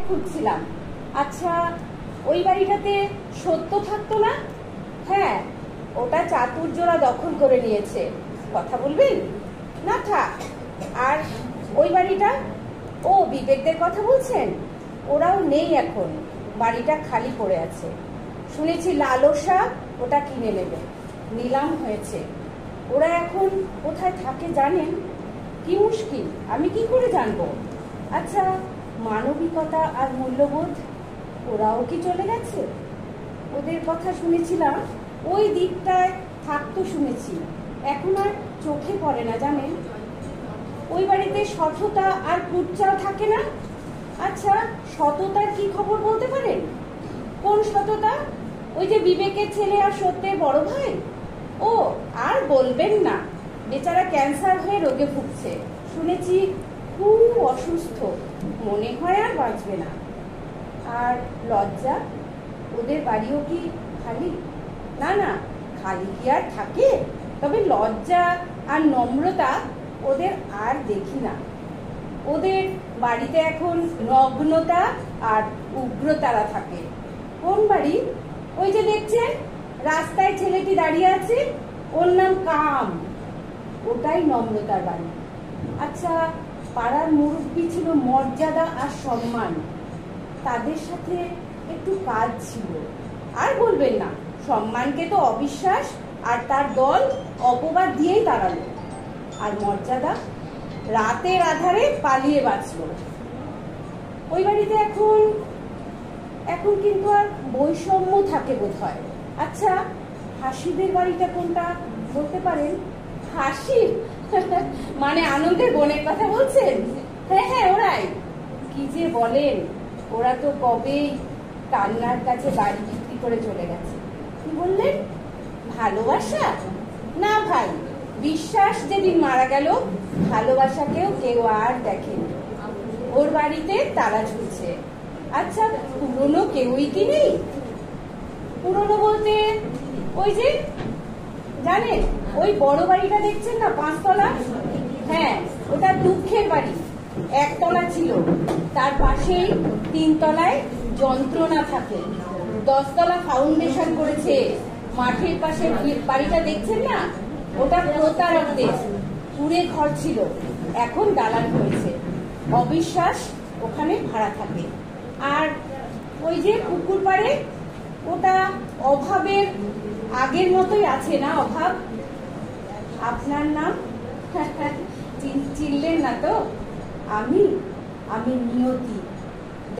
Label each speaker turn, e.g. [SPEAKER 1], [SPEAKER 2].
[SPEAKER 1] খুঁজছিলাম। আচ্ছা, ওই বাড়িটাতে সত্য থাকতো না? হ্যাঁ, ওটা চাতুর্যরা দখল করে নিয়েছে। কথা বলবেন? না থাক। আর ওই বাড়িটা? ও, বিবেকদের কথা বলছেন? ওরাও নেই এখন, বাড়িটা খালি পড়ে আছে। শুনেছি লালসা ওটা কিনে নেবে, নিলাম হয়েছে। ওরা এখন কোথায় থাকে জানেন? কি মুশকিল, আমি কি করে জানবো? আচ্ছা, মানবিকতা আর মূল্যবোধ, ওরাও কি চলে গেছে? ওদের কথা শুনেছিলাম ওই দিকটায় থাকতো শুনেছি, এখন আর চোখে পড়ে না জানেন। ওই বাড়িতে সততা আর কুচ্চাও থাকে না? আচ্ছা, সততার কি খবর বলতে পারেন? কোন সততা? ওই যে বিবেকের ছেলে আর সত্যের বড় ভাই? ও, আর বলবেন না, বেচারা ক্যান্সার হয়ে রোগে ভুগছে। শুনেছি খুব অসুস্থ, মনে হয় আর বাঁচবে না। আর লজ্জা, ওদের বাড়িও কি খালি? না না, খালি কি আর থাকে? তবে লজ্জা আর নম্রতা ওদের আর দেখি না। ওদের বাড়িতে এখন নগ্নতা আর উগ্রতারা থাকে। কোন বাড়ি? ওই যে দেখছেন রাস্তায় ছেলেটি দাঁড়িয়ে আছে, ওর নাম কাম। ওটাই নম্রতার বাড়ি। আচ্ছা, পাড়ার মুরব্বি ছিল মর্যাদা আর সম্মান, তাদের সাথে একটু কাজ ছিল। আর বলবেন না, সম্মানকে তো অবিশ্বাস আর তার দল অপবাদ দিয়েই তাড়ালো। আর মর্যাদা রাতের আধারে পালিয়ে বাঁচল। ওই বাড়িতে এখন এখন কিন্তু আর বৈষম্য থাকে বোধ হয়। আচ্ছা, হাসিদের বাড়িটা কোনটা বলতে পারেন? হাসি মানে আনন্দের বোনের কথা বলছেন? হ্যাঁ হ্যাঁ, ওরাই। কি যে বলেন, ওরা তো কবেই কান্নার কাছে বাড়ি বিক্রি করে চলে গেছে। কি বললেন? ভালোবাসা? না ভাই, বিশ্বাস যেদিন মারা গেল, ভালোবাসাকেও কেউ আর দেখেনি। ওর বাড়িতে তালা ঝুলছে। আচ্ছা, পুরনো কেউই কি নেই? পুরনো বলতে ওই যে জানেন, ওই বড় বাড়িটা দেখছেন না, 5 তলা? হ্যাঁ, ওটা দুঃখের বাড়ি। 1 তলা ছিল, তার পাশেই 3 তলায় যন্ত্রণা থাকে। 10 তলা ফাউন্ডেশন করেছে। মাঠের পাশে বাড়িটা দেখছেন না, ওটা প্রতারকদের কুড়ে ঘর ছিল, এখন দালান হয়েছে। অবিশ্বাস ওখানে ভাড়া থাকে। আর ওই যে পুকুর পাড়ে, ওটা অভাবের আগের মতোই আছে না? অভাব। আপনার নাম? চিনলেন না তো? আমি নিয়তি।